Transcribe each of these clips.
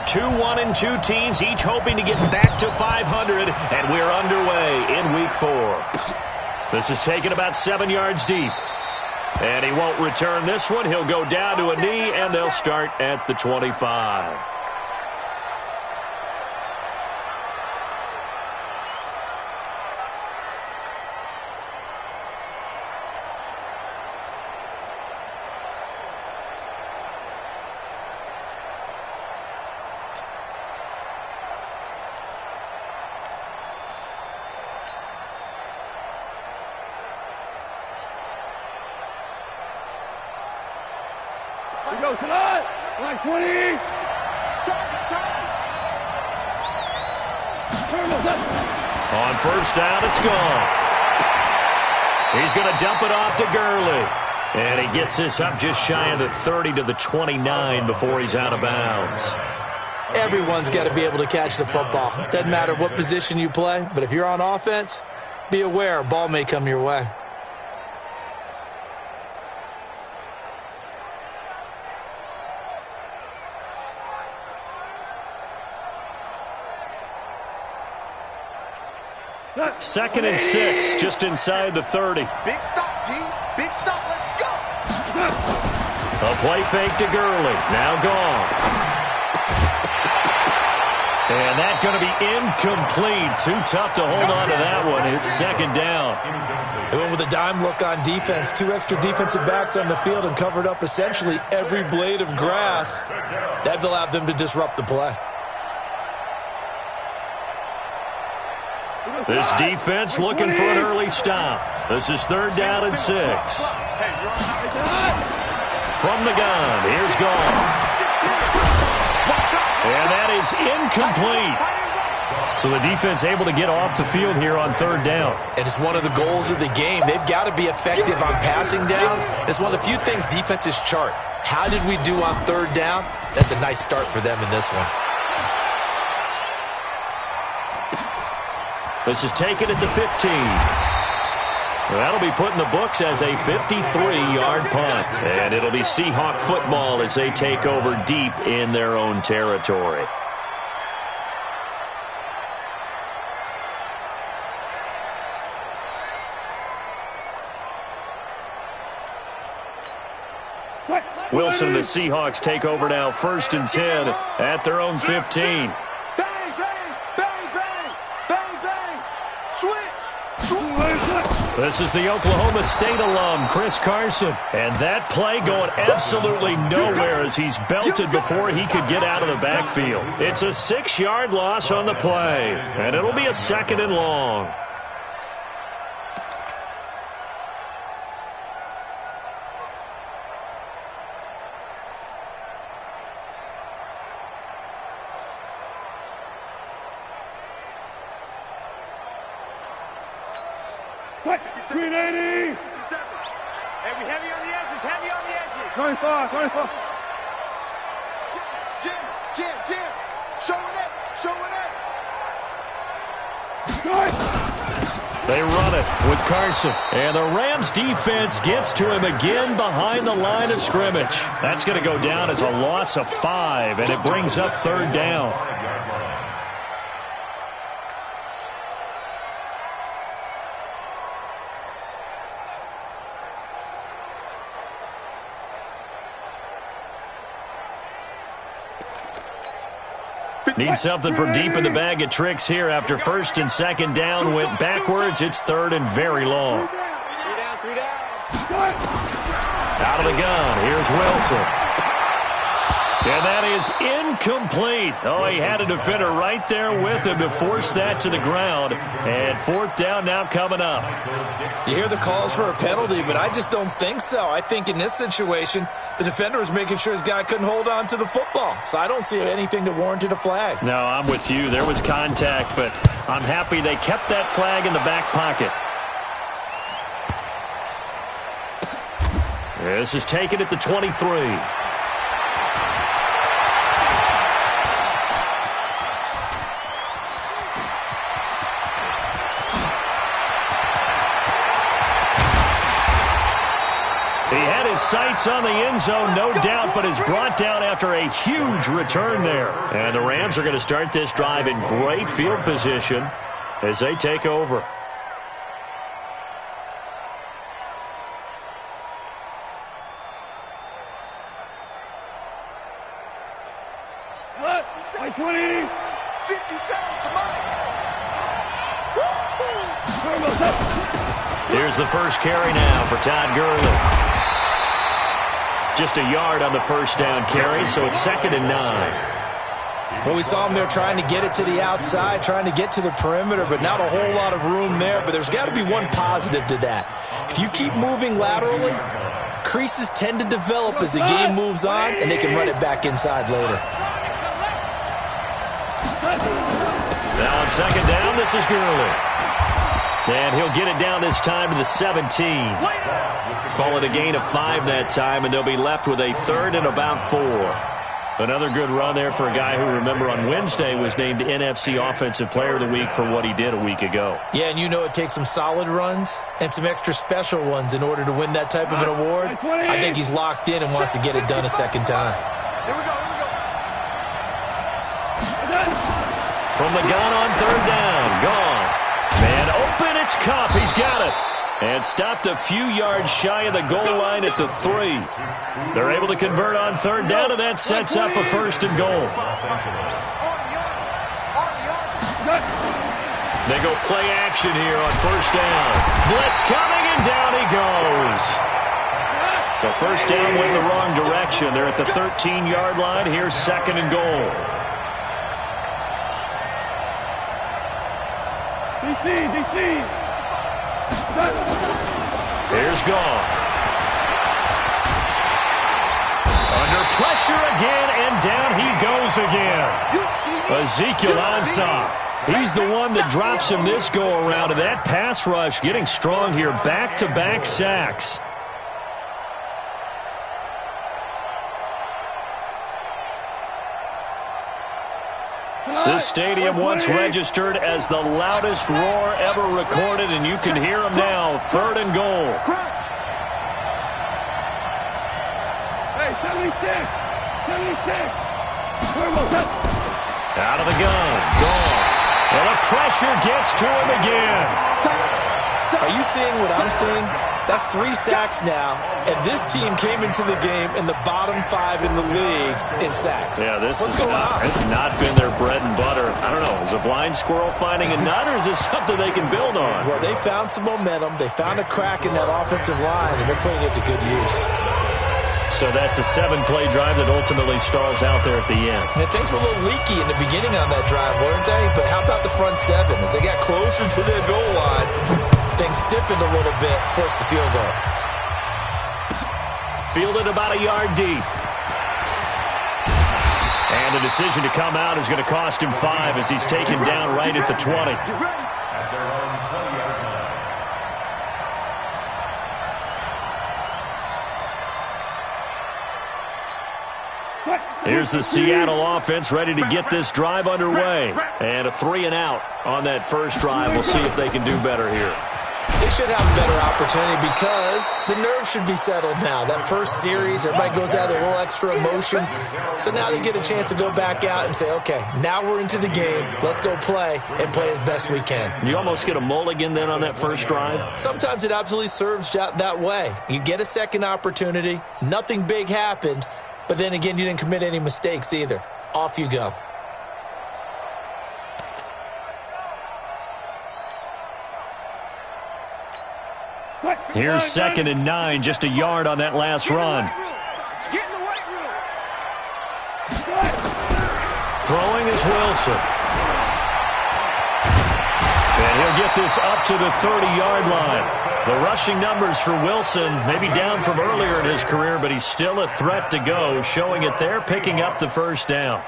2-1 and 2 teams, each hoping to get back to 500, and we're underway in Week 4. This is taken about 7 yards deep. And he won't return this one. He'll go down to a knee, and they'll start at the 25. We go tonight. Like 20. On first down, it's gone. He's going to dump it off to Gurley. And he gets this up just shy of the 30 to the 29 before he's out of bounds. Everyone's got to be able to catch the football. Doesn't matter what position you play, but if you're on offense, be aware a ball may come your way. Second and 6, just inside the 30. Big stop, G. Big stop. Let's go. A play fake to Gurley. Now gone. And that's going to be incomplete. Too tough to hold on to that one. It's second down. They went with a dime look on defense. 2 extra defensive backs on the field and covered up essentially every blade of grass. That allowed them to disrupt the play. This defense looking for an early stop. This is third down and 6. From the gun, here's Gone. And that is incomplete. So the defense able to get off the field here on third down. And it's one of the goals of the game. They've got to be effective on passing downs. It's one of the few things defenses chart. How did we do on third down? That's a nice start for them in this one. This is taken at the 15. That'll be put in the books as a 53-yard punt. And it'll be Seahawk football as they take over deep in their own territory. Wilson and the Seahawks take over now, first and 10 at their own 15. This is the Oklahoma State alum, Chris Carson. And that play going absolutely nowhere as he's belted before he could get out of the backfield. It's a 6-yard loss on the play, and it'll be a second and long. Green 80. Heavy on the edges. Heavy on the edges. 25. Jim. Showing it. They run it with Carson. And the Rams defense gets to him again behind the line of scrimmage. That's going to go down as a loss of 5, and it brings up third down. Need something from deep in the bag of tricks here after first and second down went backwards. It's third and very long. 3 down. Out of the gun, here's Wilson. And that is incomplete. Oh, he had a defender right there with him to force that to the ground. And fourth down now coming up. You hear the calls for a penalty, but I just don't think so. I think in this situation, the defender was making sure his guy couldn't hold on to the football. So I don't see anything that warranted a flag. No, I'm with you. There was contact, but I'm happy they kept that flag in the back pocket. This is taken at the 23. sights on the end zone, no doubt, but is brought down after a huge return there. And the Rams are going to start this drive in great field position as they take over. Like 20. 57, come on. Here's the first carry now for Todd Gurley. Just a yard on the first down carry, so it's 2nd and 9. Well, we saw him there trying to get it to the outside, trying to get to the perimeter, but not a whole lot of room there. But there's got to be one positive to that. If you keep moving laterally, creases tend to develop as the game moves on, and they can run it back inside later. Now on 2nd down, this is Gurley. And he'll get it down this time to the 17. Call it a gain of 5 that time, and they'll be left with a 3rd and about 4. Another good run there for a guy who, remember, on Wednesday was named NFC Offensive Player of the Week for what he did a week ago. Yeah, and you know it takes some solid runs and some extra special ones in order to win that type of an award. I think he's locked in and wants to get it done a second time. Here we go. From the gun on 3rd down, Goff. Man open, it's Kupp. He's got it. And stopped a few yards shy of the goal line at the 3. They're able to convert on 3rd down, and that sets up a 1st and goal. They go play action here on 1st down. Blitz coming, and down he goes. So 1st down went the wrong direction. They're at the 13-yard line. Here's 2nd and goal. DC. Here's Goff. Under pressure again, and down he goes again. Ezekiel Ansah. He's the one that drops him this go-around, and that pass rush getting strong here. Back-to-back sacks. This stadium once registered as the loudest roar ever recorded, and you can hear them now. 3rd and goal. Hey, 76. Out of the gun. Gone. And the pressure gets to him again. Are you seeing what I'm seeing? That's 3 sacks now, and this team came into the game in the bottom 5 in the league in sacks. Yeah, What's going on? It's not been their bread and butter. I don't know. Is a blind squirrel finding a nut, or is this something they can build on? Well, they found some momentum. They found a crack in that offensive line, and they're putting it to good use. So that's a 7-play drive that ultimately stalls out there at the end. And things were a little leaky in the beginning on that drive, weren't they? But how about the front 7? As they got closer to their goal line, things stiffened a little bit, forced the field goal. Fielded about a yard deep. And the decision to come out is going to cost him 5 as he's taken down right at the 20. Here's the Seattle offense ready to get this drive underway. And a 3 and out on that first drive. We'll see if they can do better here. They should have a better opportunity because the nerves should be settled now. That first series, everybody goes out with a little extra emotion. So now they get a chance to go back out and say, okay, now we're into the game. Let's go play and play as best we can. You almost get a mulligan then on that first drive? Sometimes it absolutely serves that way. You get a second opportunity. Nothing big happened. But then again, you didn't commit any mistakes either. Off you go. Here's 2nd and 9, just a yard on that last run. Get in the right room. Throwing is Wilson. And he'll get this up to the 30-yard line. The rushing numbers for Wilson maybe down from earlier in his career, but he's still a threat to go, showing it there, picking up the first down.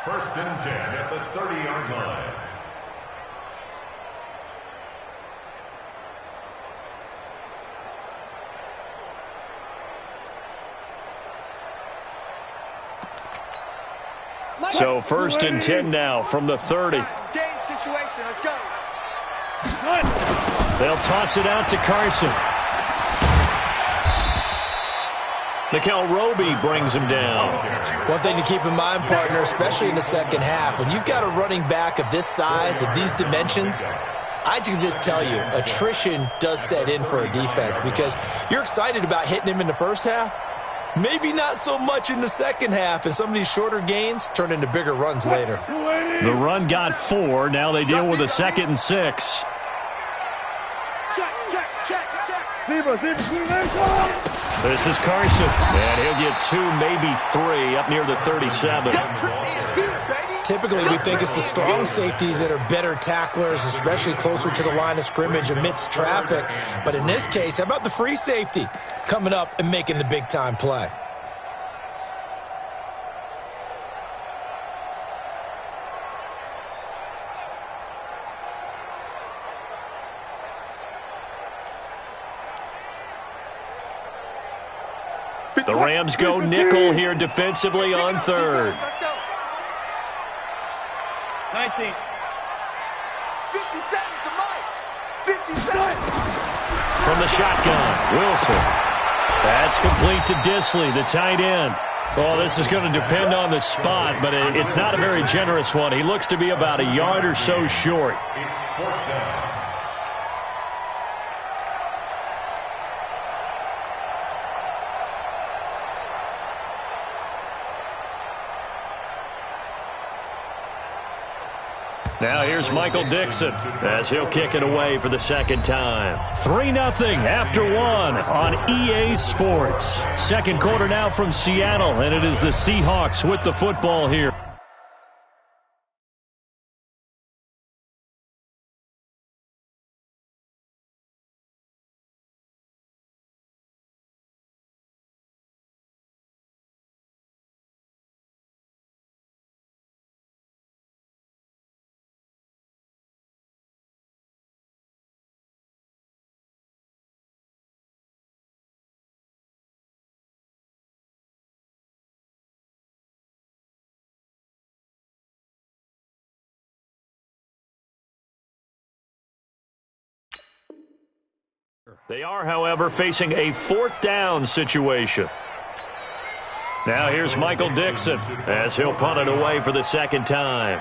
1st and 10 at the 30-yard line. So 1st and 10 now from the 30. Game situation. Let's go. They'll toss it out to Carson. Nickel Roby brings him down. One thing to keep in mind, partner, especially in the second half, when you've got a running back of this size, of these dimensions, I can just tell you, attrition does set in for a defense because you're excited about hitting him in the first half. Maybe not so much in the second half, and some of these shorter gains turn into bigger runs later. The run got 4. Now they deal with a 2nd and 6. This is Carson, and he'll get 2, maybe 3, up near the 37. Typically, we think it's the strong safeties that are better tacklers, especially closer to the line of scrimmage amidst traffic. But in this case, how about the free safety coming up and making the big-time play? The Rams go nickel here defensively on 3rd. Let's go. 19. 50 seconds to Mike. 50 seconds. From the shotgun, Wilson. That's complete to Disley, the tight end. Well, this is going to depend on the spot, but it's not a very generous one. He looks to be about a yard or so short. It's 4th down. Now here's Michael Dixon as he'll kick it away for the 2nd time. 3-0 after 1 on EA Sports. 2nd quarter now from Seattle, and it is the Seahawks with the football here. They are, however, facing a 4th down situation. Now here's Michael Dixon as he'll punt it away for the 2nd time.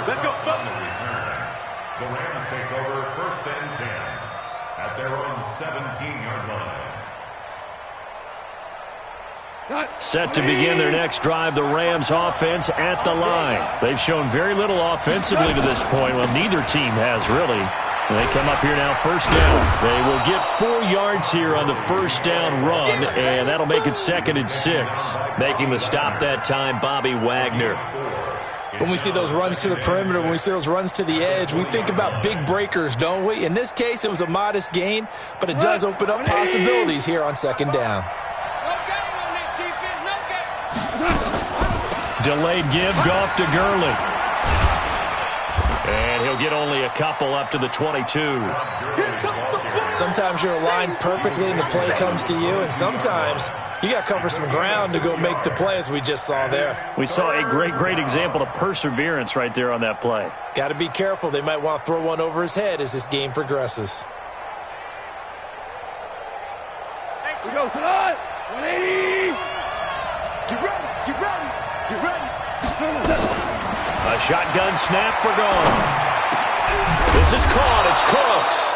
Let's go. On the return, the Rams take over 1st and 10 at their own 17-yard line. Set to begin their next drive, the Rams offense at the line. They've shown very little offensively to this point. Well, neither team has really. They come up here now, 1st down. They will get 4 yards here on the 1st down run, and that'll make it 2nd and 6. Making the stop that time, Bobby Wagner. When we see those runs to the perimeter, when we see those runs to the edge, we think about big breakers, don't we? In this case, it was a modest gain, but it does open up possibilities here on 2nd down. Delayed give, Goff to Gurley. And he'll get only a couple up to the 22. Sometimes you're aligned perfectly and the play comes to you, and sometimes you got to cover some ground to go make the play, as we just saw there. We saw a great example of perseverance right there on that play. Got to be careful. They might want to throw one over his head as this game progresses. We go tonight. 180. Get ready. Get ready. Get ready. A shotgun snap for gone. This is caught. It's Cooks.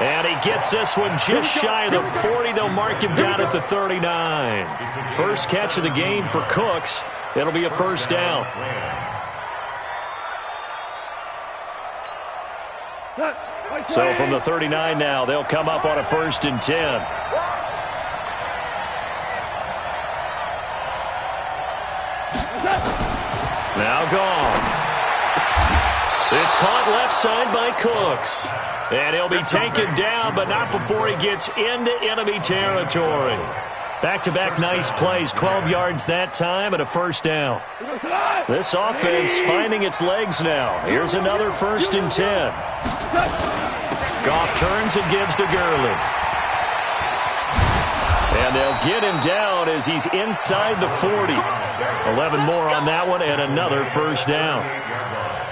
And he gets this one just shy of the 40. They'll mark him down at the 39. First catch of the game for Cooks. It'll be a 1st down. So from the 39 now, they'll come up on a 1st and 10. Now gone. It's caught left side by Cooks. And he'll be taken down, but not before he gets into enemy territory. Back-to-back nice plays, 12 yards that time and a 1st down. This offense finding its legs now. Here's another 1st and 10. Goff turns and gives to Gurley. And they'll get him down as he's inside the 40. 11 more on that one and another first down.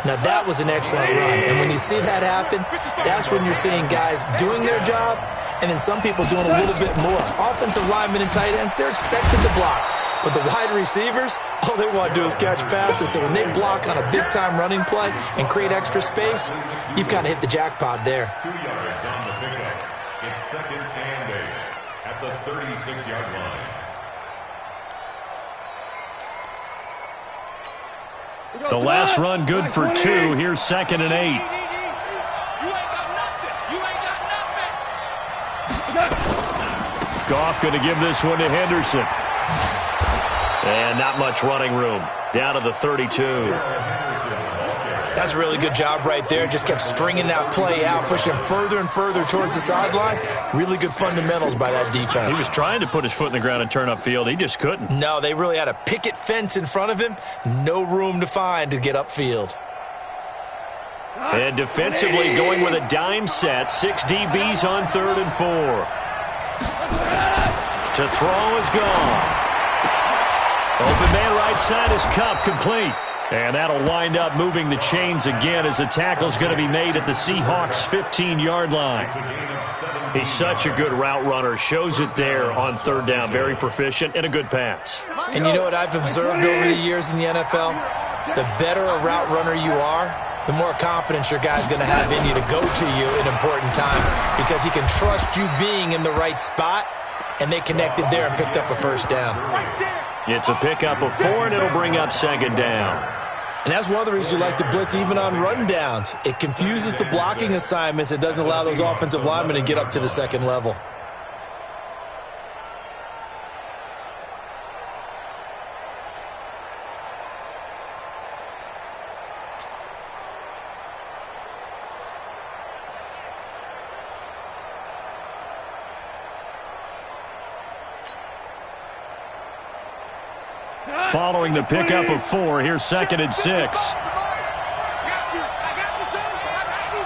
Now, that was an excellent run. And when you see that happen, that's when you're seeing guys doing their job and then some people doing a little bit more. Offensive linemen and tight ends, they're expected to block. But the wide receivers, all they want to do is catch passes. So when they block on a big-time running play and create extra space, you've kind of hit the jackpot there. 2 yards on the pickup. It's second and 8 at the 36-yard line. The last run good for 2. Here's second and 8. You ain't got nothing. You ain't got nothing. Goff going to give this one to Henderson. And not much running room. Down to the 32. That's a really good job right there. Just kept stringing that play out, pushing further and further towards the sideline. Really good fundamentals by that defense. He was trying to put his foot in the ground and turn upfield. He just couldn't. No, they really had a picket fence in front of him. No room to find to get upfield. And defensively going with a dime set. 6 DBs on 3rd and 4. To throw is gone. Open man right side is Cup, complete. And that'll wind up moving the chains again as a tackle's going to be made at the Seahawks' 15-yard line. He's such a good route runner. Shows it there on 3rd down. Very proficient and a good pass. And you know what I've observed over the years in the NFL? The better a route runner you are, the more confidence your guy's going to have in you to go to you in important times because he can trust you being in the right spot, and they connected there and picked up a first down. It's a pickup of 4, and it'll bring up 2nd down. And that's one of the reasons you like to blitz even on rundowns. It confuses the blocking assignments. It doesn't allow those offensive linemen to get up to the second level. Following the pickup of 4, here's 2nd and 6. I got you, son. I got you,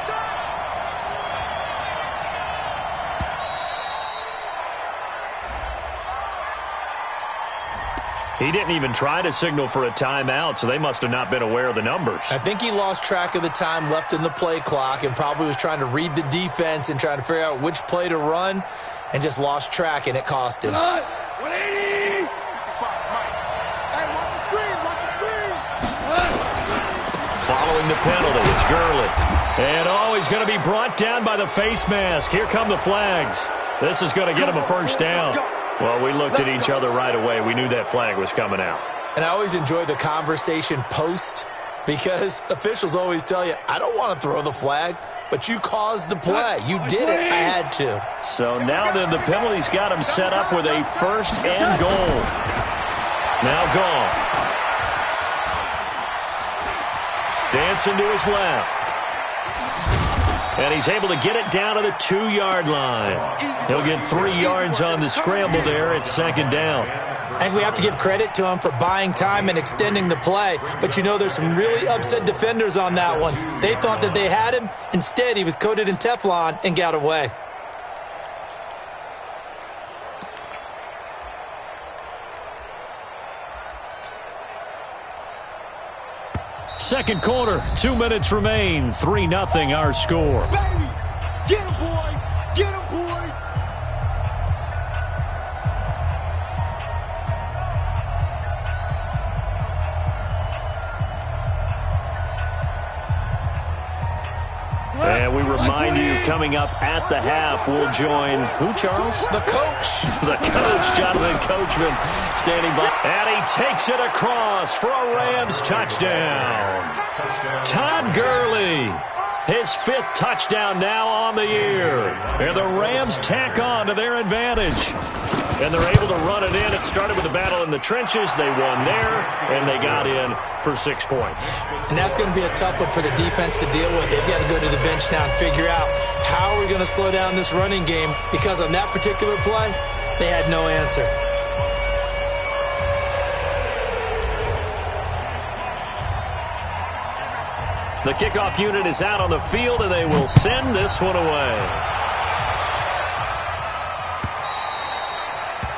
son. He didn't even try to signal for a timeout, so they must have not been aware of the numbers. I think he lost track of the time left in the play clock and probably was trying to read the defense and trying to figure out which play to run and just lost track, and it cost him. 180! Following the penalty, it's Gurley. And he's going to be brought down by the face mask. Here come the flags. This is going to get him a first down. Well, we looked at each other right away. We knew that flag was coming out. And I always enjoy the conversation post because officials always tell you, I don't want to throw the flag, but you caused the play. You did it. I had to. So now then the penalty's got him set up with a first and goal. Now gone. Dancing to his left. And he's able to get it down to the 2-yard line. He'll get 3 yards on the scramble there at 2nd down. I think we have to give credit to him for buying time and extending the play. But, you know, there's some really upset defenders on that one. They thought that they had him. Instead, he was coated in Teflon and got away. Second quarter, 2 minutes remain. 3-0 our score. Baby! Get him, boy! Get him, boy! And we remind you, coming up at the half, we'll join who, Charles? The coach. The coach, Jonathan Coachman, standing by. And he takes it across for a Rams touchdown. Todd Gurley, his 5th touchdown now on the year. And the Rams tack on to their advantage. And they're able to run it in. It started with a battle in the trenches. They won there, and they got in for 6 points. And that's going to be a tough one for the defense to deal with. They've got to go to the bench now and figure out how are we going to slow down this running game, because on that particular play, they had no answer. The kickoff unit is out on the field, and they will send this one away.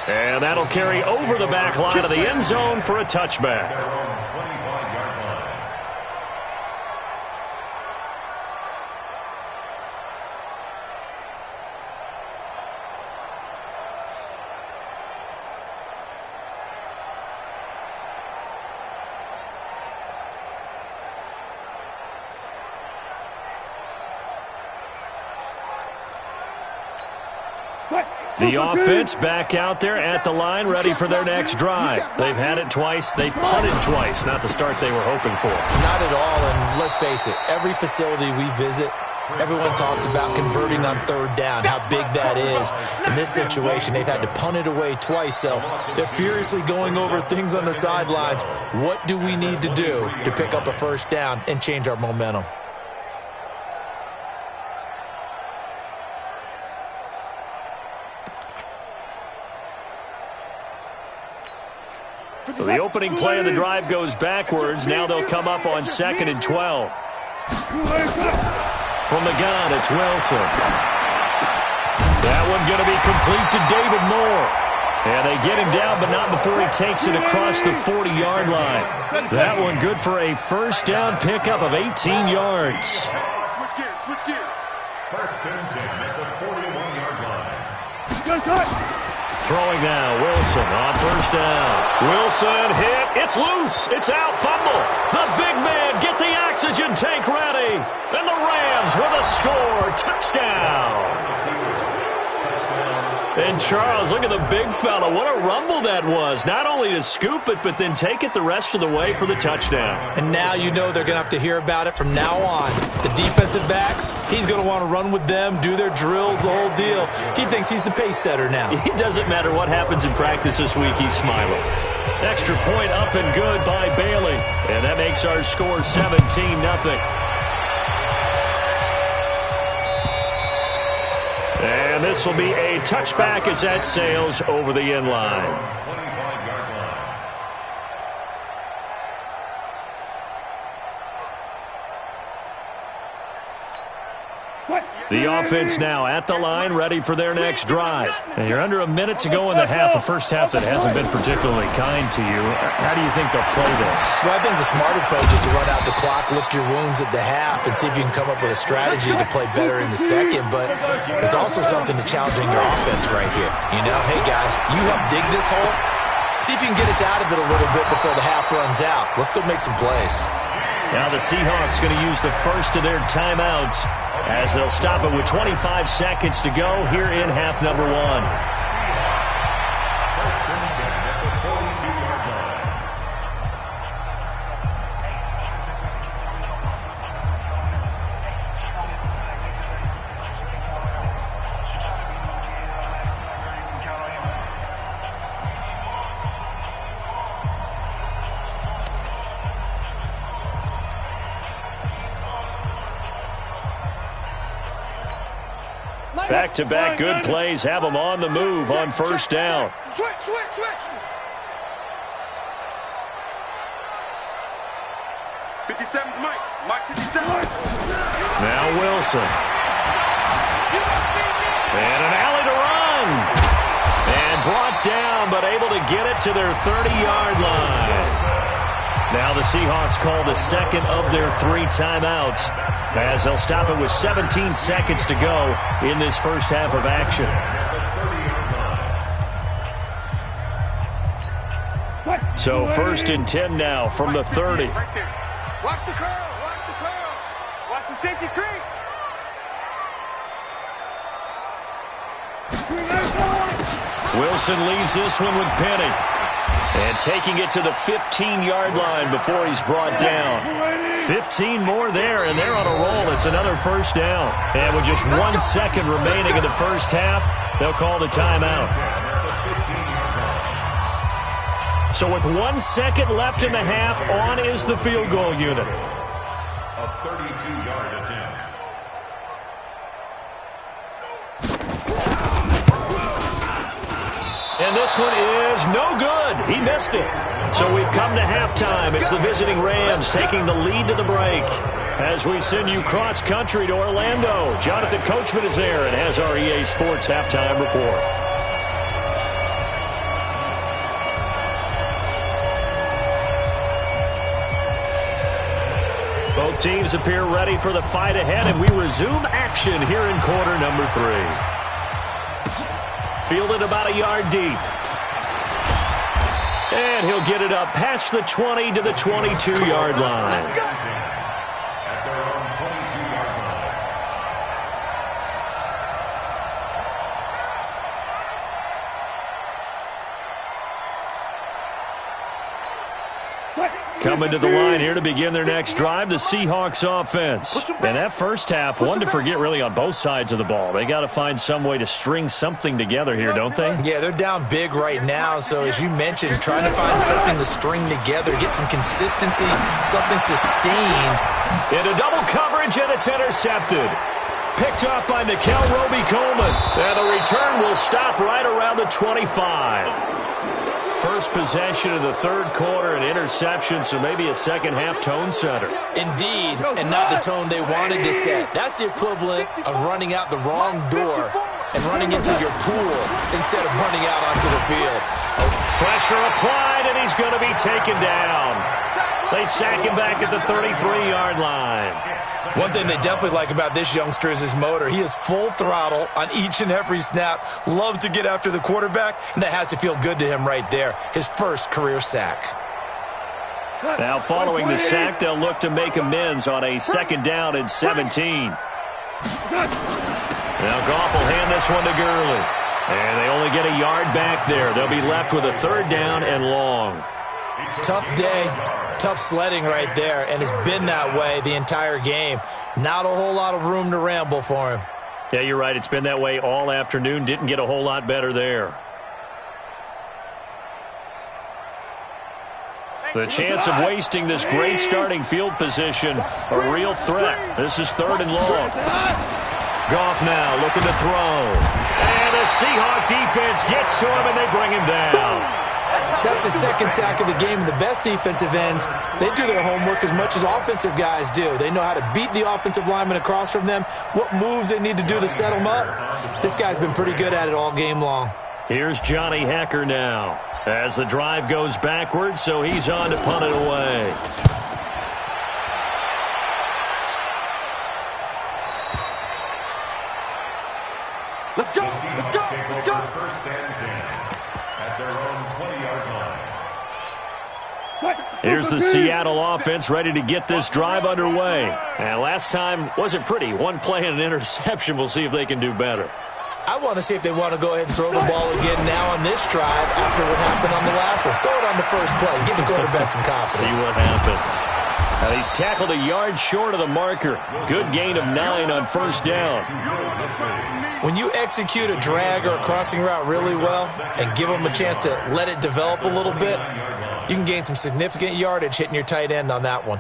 And that'll carry over the back line of the end zone for a touchback. Their own 25-yard line. The offense back out there at the line, ready for their next drive. They've had it twice. They've punted twice. Not the start they were hoping for. Not at all, and let's face it, every facility we visit, everyone talks about converting on third down, how big that is. In this situation, they've had to punt it away twice, so they're furiously going over things on the sidelines. What do we need to do to pick up a first down and change our momentum? So the opening play of the drive goes backwards. Now they'll come up on 2nd and 12. From the gun, it's Wilson. That one going to be complete to David Moore. And they get him down, but not before he takes it across the 40-yard line. That one good for a first down pickup of 18 yards. Switch gears. First and 10 at the 41-yard line. Throwing now, Wilson on first down. Wilson hit. It's loose. It's out. Fumble. The big man, get the oxygen tank ready. And the Rams with a score. Touchdown. And Charles, look at the big fella. What a rumble that was. Not only to scoop it, but then take it the rest of the way for the touchdown. And now you know they're going to have to hear about it from now on. The defensive backs, he's going to want to run with them, do their drills, the whole deal. He thinks he's the pace setter now. It doesn't matter what happens in practice this week, he's smiling. Extra point up and good by Bailey. And that makes our score 17-0. And this will be a touchback as that sails over the end line. 25-yard line. The offense now at the line, ready for their next drive. And you're under a minute to go in the half, a first half that hasn't been particularly kind to you. How do you think they'll play this? Well, I think the smart approach is to run out the clock, lick your wounds at the half, and see if you can come up with a strategy to play better in the second. But there's also something to challenging your offense right here. You know, hey, guys, you help dig this hole. See if you can get us out of it a little bit before the half runs out. Let's go make some plays. Now the Seahawks going to use the first of their timeouts as they'll stop it with 25 seconds to go here in half number one. First and 10 at the 42-yard line. Back-to-back good plays have them on the move on first down. Switch. 57's Mike 57. Now Wilson. And an alley to run. And brought down, but able to get it to their 30-yard line. Now the Seahawks call the second of their 3 timeouts as they'll stop it with 17 seconds to go in this first half of action. So first and 10 now from the 30. Right there. Watch the curls. Watch the safety creep. Wilson leaves this one with Penny. And taking it to the 15-yard line before he's brought down. 15 more there, and they're on a roll. It's another first down. And with just 1 second remaining in the first half, they'll call the timeout. So with 1 second left in the half, on is the field goal unit. A 32-yard attempt. And this one is no good. He missed it. So we've come to halftime. It's the visiting Rams taking the lead to the break. As we send you cross-country to Orlando, Jonathan Coachman is there and has our EA Sports halftime report. Both teams appear ready for the fight ahead, and we resume action here in quarter number 3. Fielded about a yard deep. And he'll get it up past the 20 to the 22-yard line. At their own 22-yard line. Coming to the line here to begin their next drive, the Seahawks offense. And that first half, one to forget really on both sides of the ball. They got to find some way to string something together here, don't they? Yeah, they're down big right now. So as you mentioned, trying to find something to string together, get some consistency, something sustained. Into double coverage, and it's intercepted. Picked up by Nickel Roby-Coleman. And the return will stop right around the 25. First possession of the third quarter, an interception, so maybe a second-half tone setter. Indeed, and not the tone they wanted to set. That's the equivalent of running out the wrong door and running into your pool instead of running out onto the field. Pressure applied, and he's going to be taken down. They sack him back at the 33-yard line. One thing they definitely like about this youngster is his motor. He is full throttle on each and every snap, loves to get after the quarterback, and that has to feel good to him right there. His first career sack. Now following the sack, they'll look to make amends on a second down and 17. Now Goff will hand this one to Gurley. And they only get a yard back there. They'll be left with a third down and long. Tough day, tough sledding right there, and it's been that way the entire game. Not a whole lot of room to ramble for him. Yeah, you're right. It's been that way all afternoon. Didn't get a whole lot better there. The chance of wasting this great starting field position, a real threat. This is third and long. Goff now looking to throw. And the Seahawk defense gets to him, and they bring him down. That's the second sack of the game, and the best defensive ends, they do their homework as much as offensive guys do. They know how to beat the offensive lineman across from them, what moves they need to do to set them up. This guy's been pretty good at it all game long. Here's Johnny Hacker now as the drive goes backwards, so he's on to punt it away. Let's go! Let's go! Let's go! First and 10 at their own 20-yard line. Here's the Seattle offense ready to get this drive underway. And last time wasn't pretty. One play and an interception. We'll see if they can do better. I want to see if they want to go ahead and throw the ball again now on this drive after what happened on the last one. Throw it on the first play. Give the quarterback some confidence. See what happens. Now he's tackled a yard short of the marker. Good gain of 9 on first down. When you execute a drag or a crossing route really well and give them a chance to let it develop a little bit, you can gain some significant yardage hitting your tight end on that one.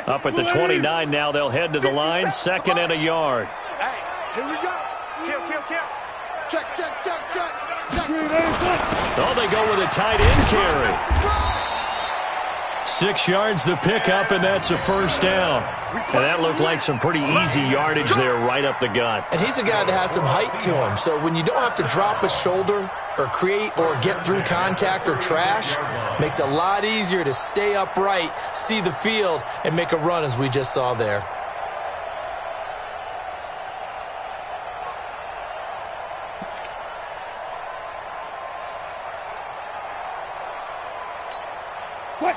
Up at the 29 now, they'll head to the line, second and a yard. Hey, here we go. Kill. Check. Oh, they go with a tight end carry. 6 yards the pickup, and that's a first down. And that looked like some pretty easy yardage there right up the gut. And he's a guy that has some height to him, so when you don't have to drop a shoulder or create or get through contact or trash, makes it a lot easier to stay upright, see the field, and make a run as we just saw there.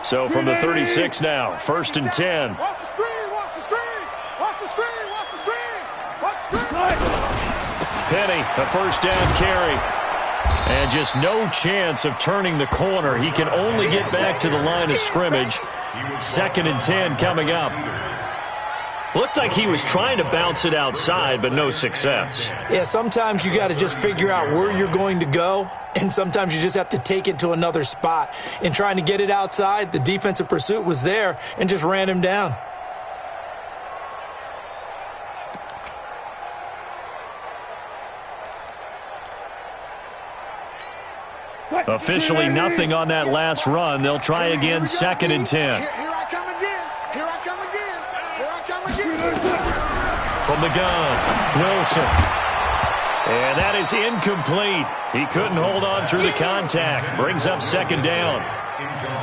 So from the 36 now, first and 10. Watch the screen. Penny, a first down carry. And just no chance of turning the corner. He can only get back to the line of scrimmage. Second and 10 coming up. Looked like he was trying to bounce it outside, but no success. Yeah, sometimes you got to just figure out where you're going to go, and sometimes you just have to take it to another spot. In trying to get it outside, the defensive pursuit was there and just ran him down. Officially nothing on that last run. They'll try again, 2nd and 10. Here I come again. Here I come again. Here I come again. From the gun, Wilson. And that is incomplete. He couldn't hold on through the contact. Brings up 2nd down.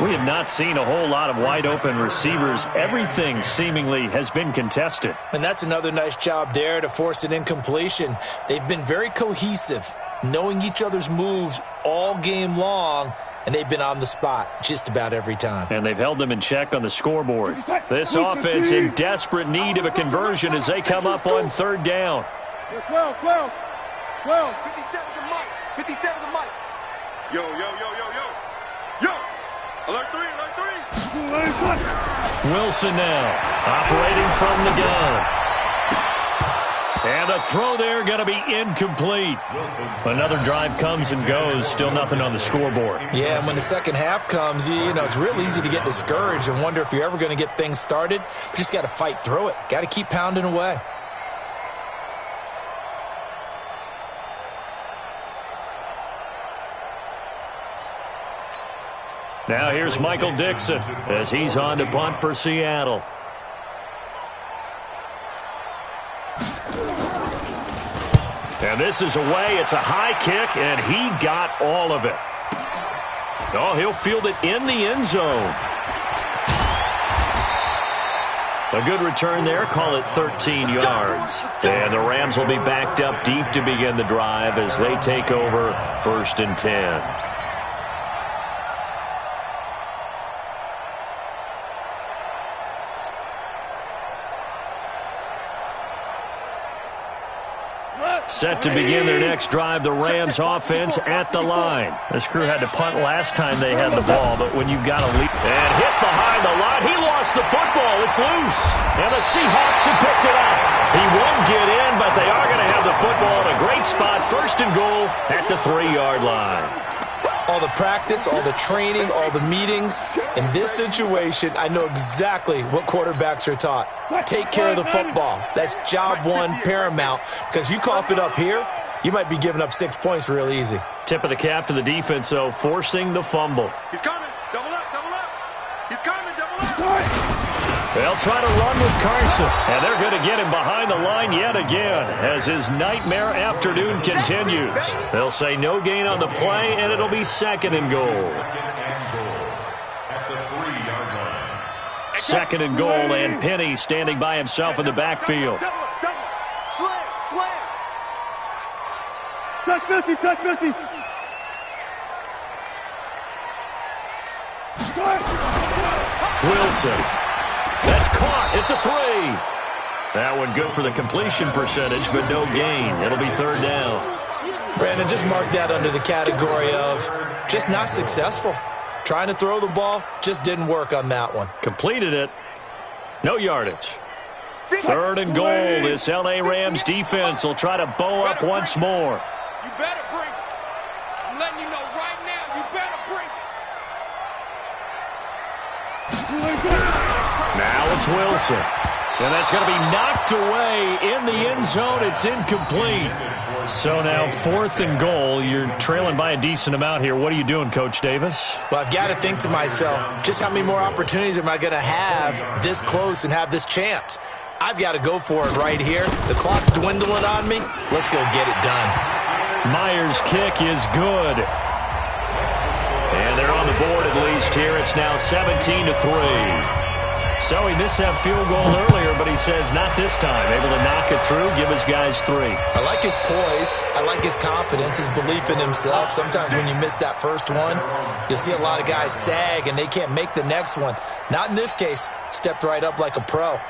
We have not seen a whole lot of wide-open receivers. Everything seemingly has been contested. And that's another nice job there to force an incompletion. They've been very cohesive, knowing each other's moves all game long, and they've been on the spot just about every time. And they've held them in check on the scoreboard. This offense in desperate need of a conversion as they come up on 3rd down. 12. 57 to Mike. 57 to Mike. Yo. Alert 3. Wilson now operating from the gun. And the throw there going to be incomplete. Another drive comes and goes. Still nothing on the scoreboard. Yeah, and when the second half comes, you know, it's real easy to get discouraged and wonder if you're ever going to get things started. You just got to fight through it. Got to keep pounding away. Now here's Michael Dixon as he's on to punt for Seattle. And this is away. It's a high kick, and he got all of it. Oh, he'll field it in the end zone. A good return there. Call it 13 yards. And the Rams will be backed up deep to begin the drive as they take over 1st and 10. Set to begin their next drive, the Rams offense at the line. This crew had to punt last time they had the ball, but when you've got a lead and hit behind the line, he lost the football. It's loose, and the Seahawks have picked it up. He won't get in, but they are going to have the football in a great spot, 1st and goal at the 3-yard line. All the practice, all the training, all the meetings. In this situation, I know exactly what quarterbacks are taught. Take care of the football. That's job one, paramount. Because you cough it up here, you might be giving up 6 points real easy. Tip of the cap to the defense, though, forcing the fumble. He's coming. Double up. He's coming. Double up. They'll try to run with Carson, and they're going to get him behind the line yet again as his nightmare afternoon continues. They'll say no gain on the play, and it'll be 2nd and goal. At the 3-yard line. 2nd and goal, and Penny standing by himself in the backfield. Double. Slam. Touch 50. Wilson. That's caught at the 3. That one good for the completion percentage, but no gain. It'll be 3rd down. Brandon, just mark that under the category of just not successful. Trying to throw the ball, just didn't work on that one. Completed it. No yardage. 3rd and goal. This L.A. Rams defense will try to bow up once more. You better bring it. I'm letting you know right now, you better bring it. Now it's Wilson. And that's going to be knocked away in the end zone. It's incomplete. So now 4th and goal. You're trailing by a decent amount here. What are you doing, Coach Davis? Well, I've got to think to myself, just how many more opportunities am I going to have this close and have this chance? I've got to go for it right here. The clock's dwindling on me. Let's go get it done. Myers' kick is good. And they're on the board at least here. It's now 17-3. So he missed that field goal earlier, but he says not this time. Able to knock it through, give his guys 3. I like his poise. I like his confidence, his belief in himself. Sometimes when you miss that first one, you'll see a lot of guys sag and they can't make the next one. Not in this case. Stepped right up like a pro.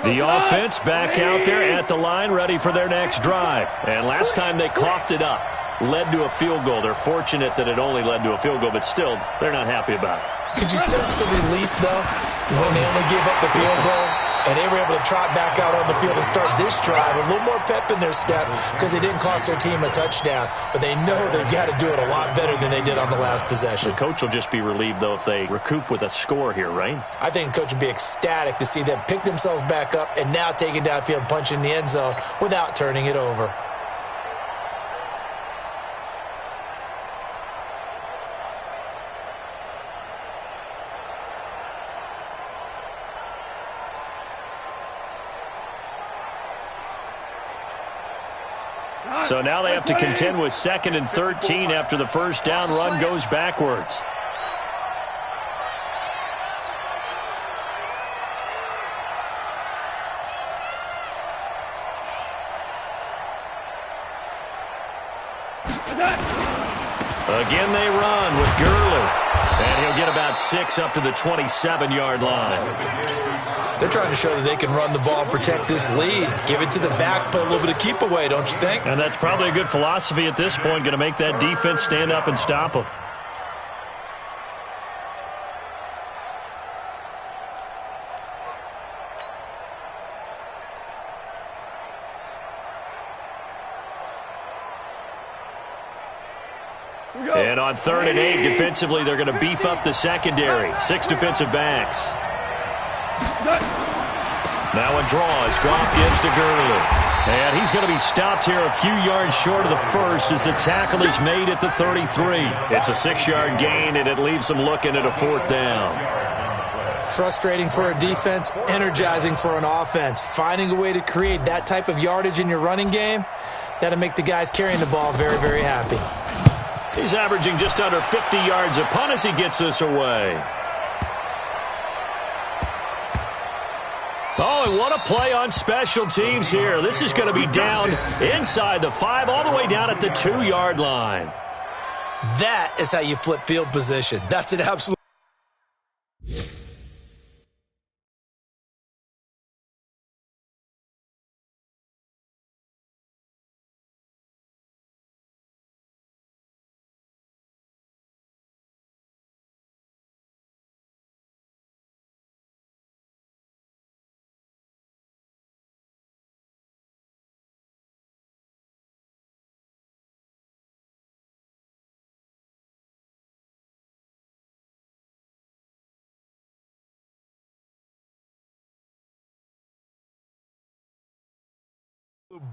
The offense back out there at the line, ready for their next drive. And last time they coughed it up, led to a field goal. They're fortunate that it only led to a field goal, but still, they're not happy about it. Could you sense the relief, though, when they only gave up the field goal and they were able to trot back out on the field and start this drive? A little more pep in their step because they didn't cost their team a touchdown, but they know they've got to do it a lot better than they did on the last possession. The coach will just be relieved, though, if they recoup with a score here, right? I think the coach would be ecstatic to see them pick themselves back up and now take it downfield and punch in the end zone without turning it over. So now they have to contend with 2nd and 13 after the first down run goes backwards. Again they run with Gurley. And he'll get about 6 up to the 27-yard line. They're trying to show that they can run the ball and protect this lead. Give it to the backs, play a little bit of keep away, don't you think? And that's probably a good philosophy at this point, going to make that defense stand up and stop them. And on 3rd and 8, defensively, they're going to beef up the secondary. 6 defensive backs. Now a draw as Goff gives to Gurley. And he's going to be stopped here a few yards short of the first as the tackle is made at the 33. It's a 6-yard gain, and it leaves them looking at a 4th down. Frustrating for a defense, energizing for an offense. Finding a way to create that type of yardage in your running game, that'll make the guys carrying the ball very, very happy. He's averaging just under 50 yards a punt as he gets this away. Oh, and what a play on special teams here. This is going to be down inside the 5, all the way down at the 2-yard line. That is how you flip field position. That's an absolute...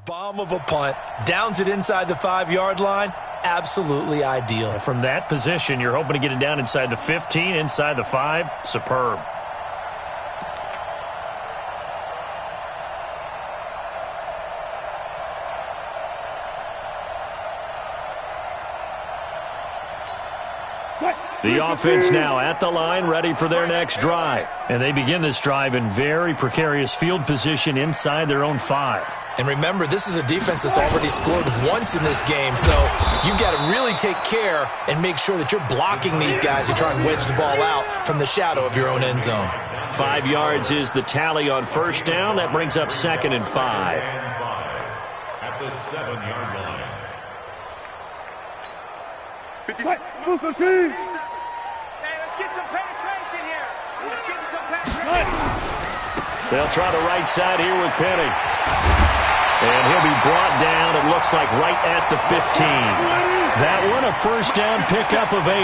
bomb of a punt, downs it inside the 5-yard line. Absolutely ideal. From that position, you're hoping to get it down inside the 15, inside the 5. Superb. The offense now at the line, ready for their next drive. And they begin this drive in very precarious field position inside their own 5. And remember, this is a defense that's already scored once in this game, so you've got to really take care and make sure that you're blocking these guys who try and wedge the ball out from the shadow of your own end zone. 5 yards is the tally on first down. That brings up 2nd and 5. At the 7-yard line. 50. Get some penetration here. Let's get some penetration. They'll try the right side here with Penny. And he'll be brought down, it looks like, right at the 15. That one, a first down pickup of 8.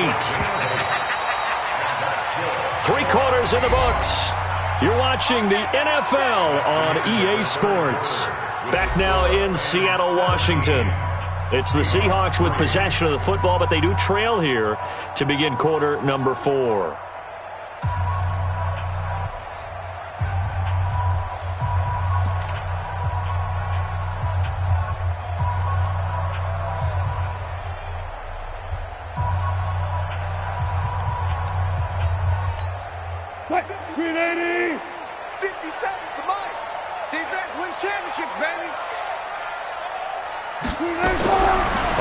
3 quarters in the books. You're watching the NFL on EA Sports. Back now in Seattle, Washington. It's the Seahawks with possession of the football, but they do trail here to begin quarter number 4.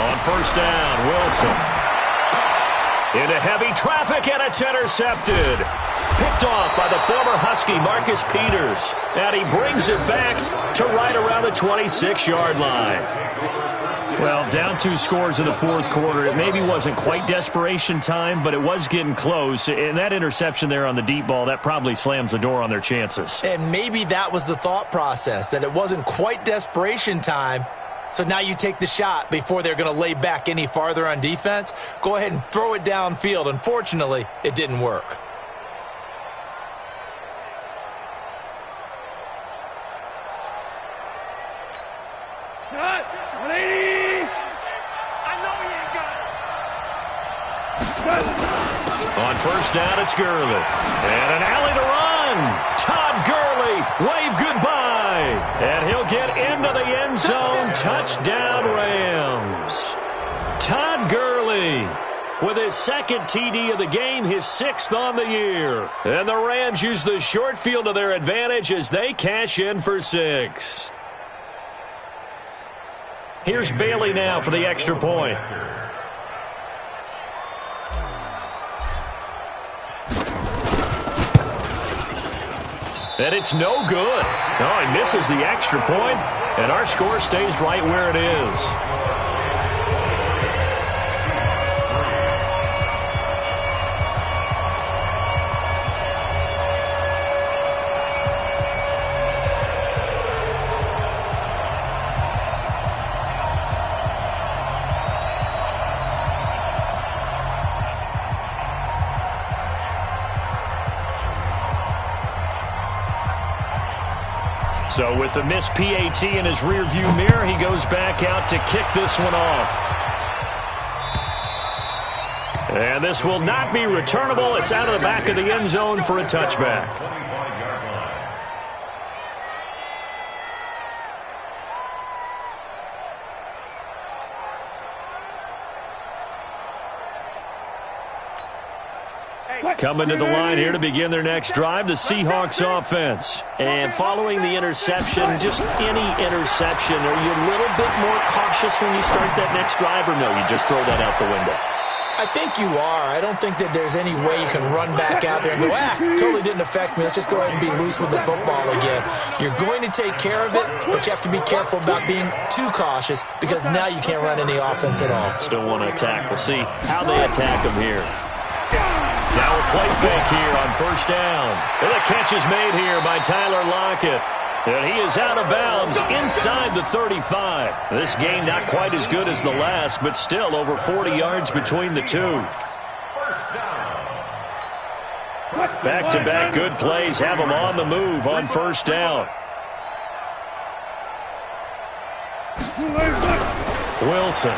On first down, Wilson. Into heavy traffic, and it's intercepted. Picked off by the former Husky, Marcus Peters. And he brings it back to right around the 26-yard line. Well, down 2 scores in the fourth quarter. It maybe wasn't quite desperation time, but it was getting close. And that interception there on the deep ball, that probably slams the door on their chances. And maybe that was the thought process, that it wasn't quite desperation time. So now you take the shot before they're going to lay back any farther on defense. Go ahead and throw it downfield. Unfortunately, it didn't work. Cut. 180. I know he ain't got it. On first down, it's Gurley. And an alley to run. Todd Gurley, wave goodbye. And he'll get into the end zone. Touchdown, Rams. Todd Gurley with his second TD of the game, his 6th on the year. And the Rams use the short field to their advantage as they cash in for 6. Here's Bailey now for the extra point. And it's no good. Oh, he misses the extra point, and our score stays right where it is. So with the missed PAT in his rearview mirror, he goes back out to kick this one off. And this will not be returnable. It's out of the back of the end zone for a touchback. Coming to the line here to begin their next drive, the Seahawks offense. And following the interception, just any interception, are you a little bit more cautious when you start that next drive, or no, you just throw that out the window? I think you are. I don't think that there's any way you can run back out there and go, totally didn't affect me. Let's just go ahead and be loose with the football again. You're going to take care of it, but you have to be careful about being too cautious because now you can't run any offense at all. Still want to attack. We'll see how they attack them here. Now a play fake here on first down. And the catch is made here by Tyler Lockett. And he is out of bounds inside the 35. This game not quite as good as the last, but still over 40 yards between the two. Back-to-back good plays have them on the move on first down. Wilson.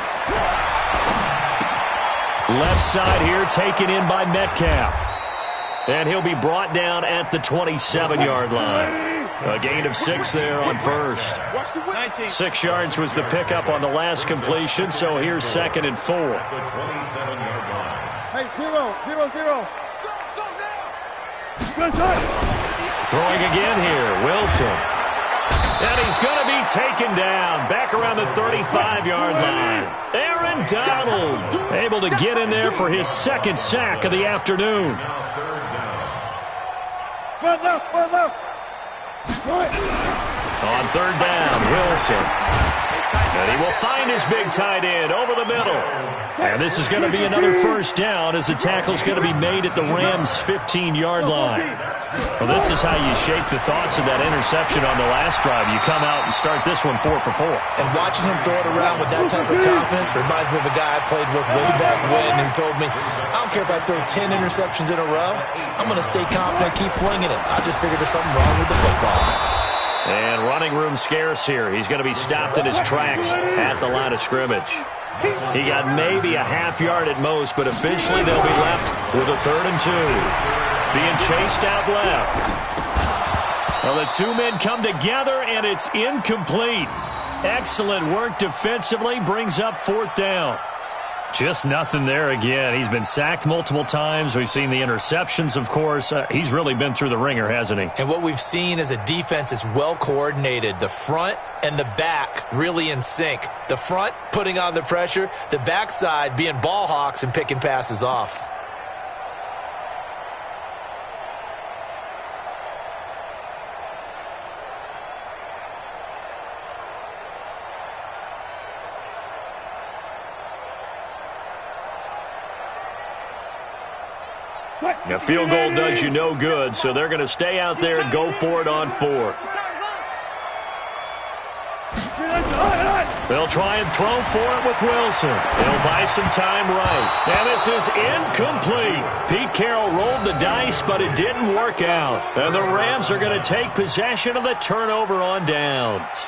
Left side here taken in by Metcalf. And he'll be brought down at the 27-yard line. A gain of 6 there on first. 6 yards was the pickup on the last completion, so here's 2nd and 4. Hey, 0-0-0. Throwing again here, Wilson. And he's going to be taken down back around the 35-yard line. Aaron Donald able to get in there for his 2nd sack of the afternoon. Front left, front left. On third down, Wilson. And he will find his big tight end over the middle. And this is going to be another first down as the tackle's going to be made at the Rams' 15-yard line. Well, this is how you shake the thoughts of that interception on the last drive. You come out and start this one 4 for 4. And watching him throw it around with that type of confidence reminds me of a guy I played with way back when who told me, I don't care if I throw 10 interceptions in a row. I'm going to stay confident, keep flinging it. I just figured there's something wrong with the football. And running room scarce here. He's going to be stopped in his tracks at the line of scrimmage. He got maybe a half yard at most, but officially they'll be left with a 3rd and 2. Being chased out left. Well, the two men come together, and it's incomplete. Excellent work defensively, brings up 4th down. Just nothing there again. He's been sacked multiple times. We've seen the interceptions, of course. He's really been through the ringer, hasn't he? And what we've seen is a defense that's well coordinated. The front and the back really in sync. The front putting on the pressure, the backside being ball hawks and picking passes off. A field goal does you no good, so they're going to stay out there and go for it on fourth. They'll try and throw for it with Wilson. They'll buy some time right. And this is incomplete. Pete Carroll rolled the dice, but it didn't work out. And the Rams are going to take possession of the turnover on downs.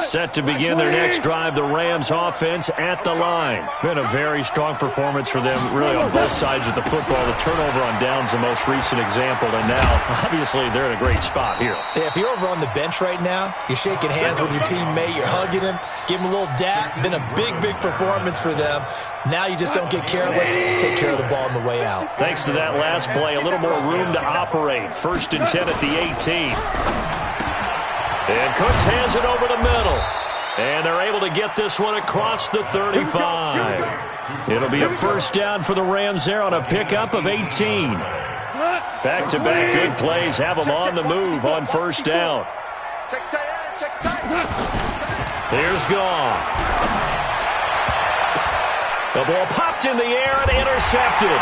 Set to begin their next drive, the Rams offense at the line. Been a very strong performance for them, really on both sides of the football. The turnover on downs, the most recent example, and now, obviously, they're in a great spot here. Yeah, if you're over on the bench right now, you're shaking hands with your teammate, you're hugging him, give him a little dap. Been a big, big performance for them. Now you just don't get careless. Take care of the ball on the way out. Thanks to that last play, a little more room to operate. 1st and 10 at the 18. And Cooks has it over the middle. And they're able to get this one across the 35. It'll be a first down for the Rams there on a pickup of 18. Back-to-back good plays have them on the move on first down. Here's Goff. The ball popped in the air and intercepted.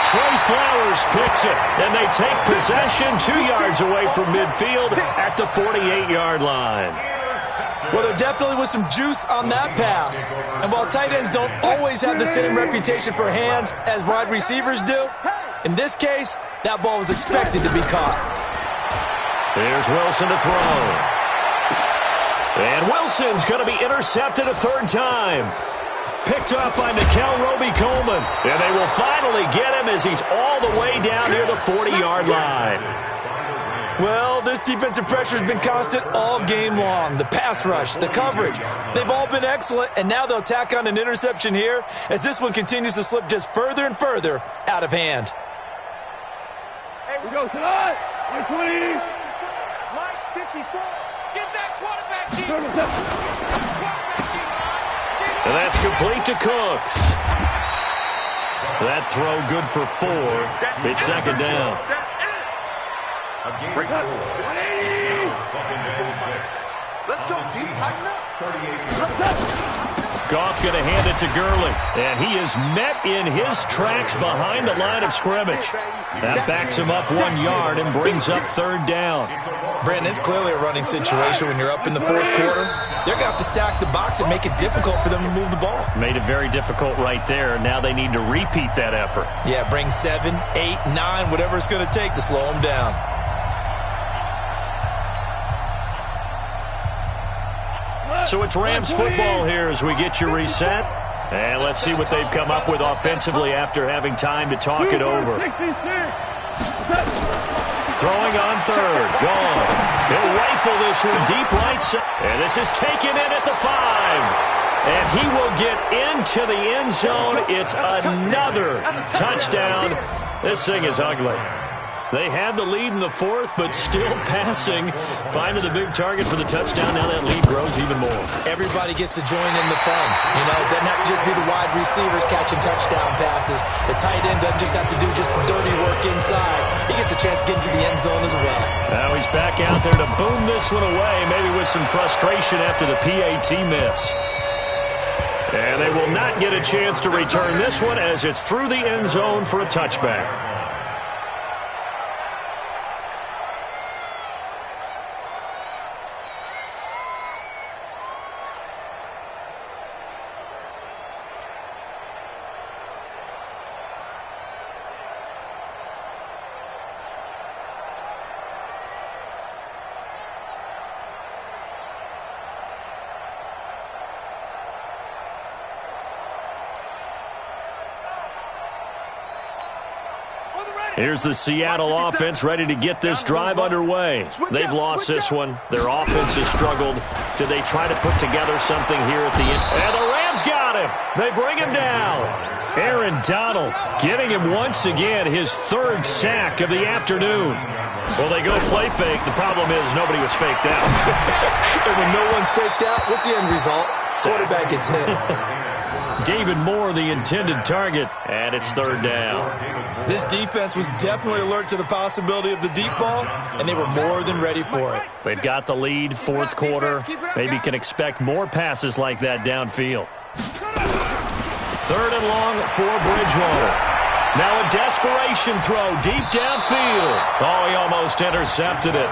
Trey Flowers picks it, and they take possession 2 yards away from midfield at the 48-yard line. Well, there definitely was some juice on that pass. And while tight ends don't always have the same reputation for hands as wide receivers do, in this case, that ball was expected to be caught. Here's Wilson to throw. And Wilson's going to be intercepted a third time. Picked up by Mikel Roby-Coleman. And they will finally get him as he's all the way down near the 40-yard line. Well, this defensive pressure has been constant all game long. The pass rush, the coverage, they've all been excellent, and now they'll tack on an interception here as this one continues to slip just further and further out of hand. Hey, we go tonight. 20. Mike 54. Get that quarterback, And that's complete to Cooks. That throw good for 4. It's second down. A game of 4. It's now 2nd and 6. Let's go, team. Tighten up. 38 yards. Goff going to hand it to Gurley. And he is met in his tracks behind the line of scrimmage. That backs him up 1 yard and brings up third down. Brandon, it's clearly a running situation when you're up in the fourth quarter. They're going to have to stack the box and make it difficult for them to move the ball. Made it very difficult right there. Now they need to repeat that effort. Yeah, bring 7, 8, 9, whatever it's going to take to slow them down. So it's Rams football here as we get you reset. And let's see what they've come up with offensively after having time to talk it over. Throwing on third. Gone. He'll rifle this one deep right side. And this is taken in at the 5. And he will get into the end zone. It's another touchdown. This thing is ugly. They had the lead in the fourth, but still passing. Finding the big target for the touchdown. Now that lead grows even more. Everybody gets to join in the fun. You know, it doesn't have to just be the wide receivers catching touchdown passes. The tight end doesn't just have to do just the dirty work inside. He gets a chance to get into the end zone as well. Now he's back out there to boom this one away, maybe with some frustration after the PAT miss. And they will not get a chance to return this one as it's through the end zone for a touchback. Here's the Seattle offense ready to get this drive underway. They've lost this one. Their offense has struggled. Do they try to put together something here at the end? And the Rams got him. They bring him down. Aaron Donald getting him once again his third sack of the afternoon. Well, they go play fake. The problem is nobody was faked out. And when no one's faked out, what's the end result? Quarterback gets hit. David Moore, the intended target, and it's third down. This defense was definitely alert to the possibility of the deep ball, and they were more than ready for it. They've got the lead, fourth quarter. Maybe can expect more passes like that downfield. Third and long for Bridgewater. Now a desperation throw deep downfield. Oh, he almost intercepted it.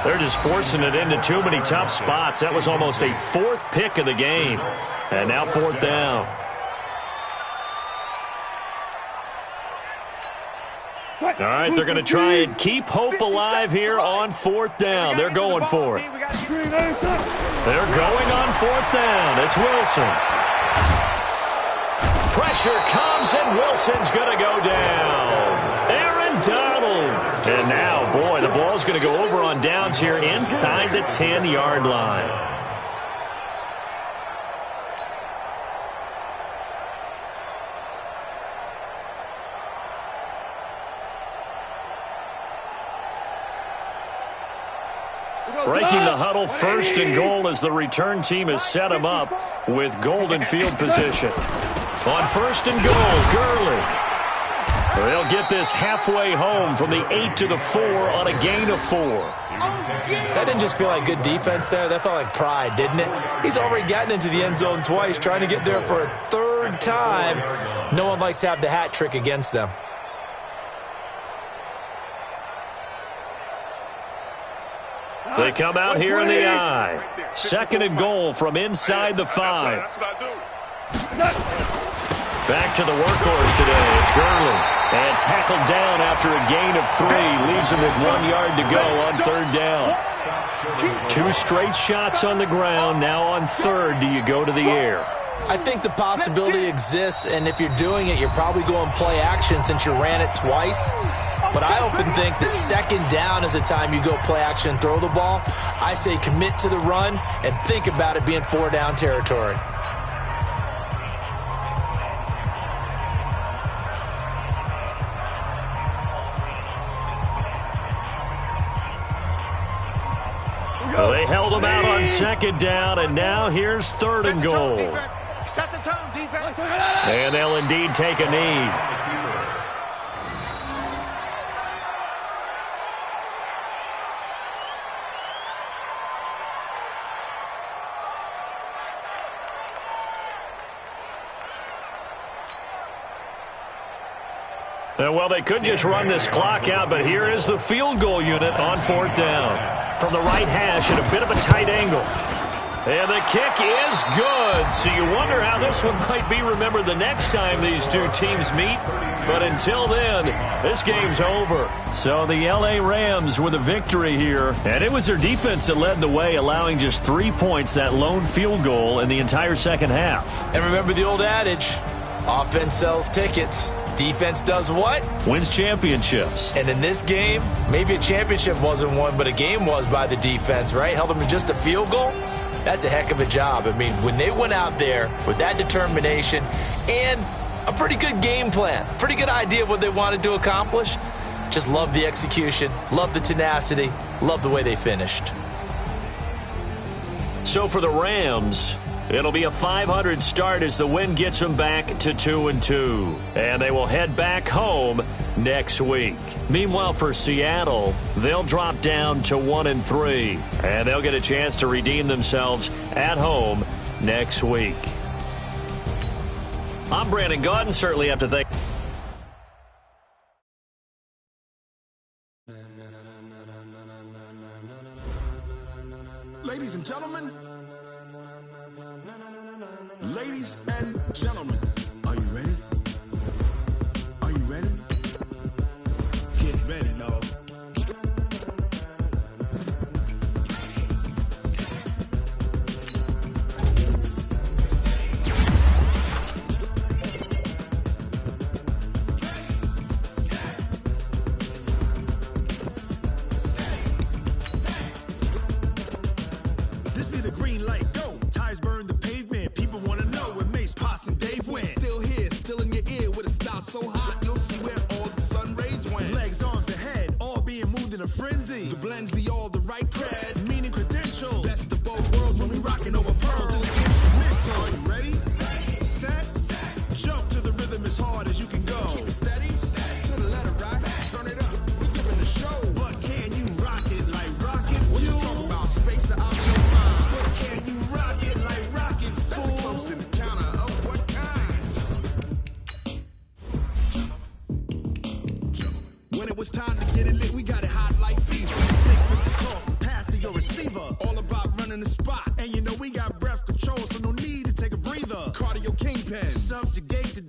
They're just forcing it into too many tough spots. That was almost a fourth pick of the game. And now fourth down. All right, they're going to try and keep hope alive here on fourth down. They're going for it. They're going on fourth down. It's Wilson. Pressure comes, and Wilson's going to go down. Aaron Donald. And now, boy, the ball's going to go over on downs here inside the 10-yard line. Breaking the huddle, first and goal as the return team has set him up with golden field position. On first and goal, Gurley. They'll get this halfway home from the 8 to the 4 on a gain of 4. That didn't just feel like good defense there. That felt like pride, didn't it? He's already gotten into the end zone twice, trying to get there for a third time. No one likes to have the hat trick against them. They come out here in the eye. Second and goal from inside the 5. Back to the workhorse today. It's Gurley. And tackled down after a gain of 3. Leaves him with 1 yard to go on third down. 2 straight shots on the ground. Now on third, do you go to the air? I think the possibility exists, and if you're doing it, you're probably going play action since you ran it twice. But I often think that second down is the time you go play action and throw the ball. I say commit to the run and think about it being 4-down territory. Well, they held him out on second down, and now here's third and goal. Set the tone, defense. And they'll indeed take a knee. Well, they could just run this clock out, but here is the field goal unit on fourth down. From the right hash at a bit of a tight angle. And the kick is good. So you wonder how this one might be remembered the next time these two teams meet. But until then, this game's over. So the L.A. Rams with a victory here. And it was their defense that led the way, allowing just 3 points, that lone field goal in the entire second half. And remember the old adage, offense sells tickets. Defense does what? Wins championships. And in this game, maybe a championship wasn't won, but a game was by the defense, right? Held them to just a field goal. That's a heck of a job. I mean, when they went out there with that determination and a pretty good game plan, pretty good idea of what they wanted to accomplish, just love the execution, love the tenacity, love the way they finished. So for the Rams, it'll be a 500 start as the win gets them back to 2-2. And they will head back home next week. Meanwhile, for Seattle, they'll drop down to 1-3. And they'll get a chance to redeem themselves at home next week. I'm Brandon Gaudin. Certainly have to thank... Ladies and gentlemen. Ladies and gentlemen, are you ready? Are you ready? Get ready, dog. This be the green light, go. Tires burn the pavement. People want to know when Mace, Poss, and Dave win. it's time to get it lit. We got it hot like fever. Six with the talk, passing your receiver. All about running the spot. And you know we got breath control, so no need to take a breather. Cardio kingpin, subjugate the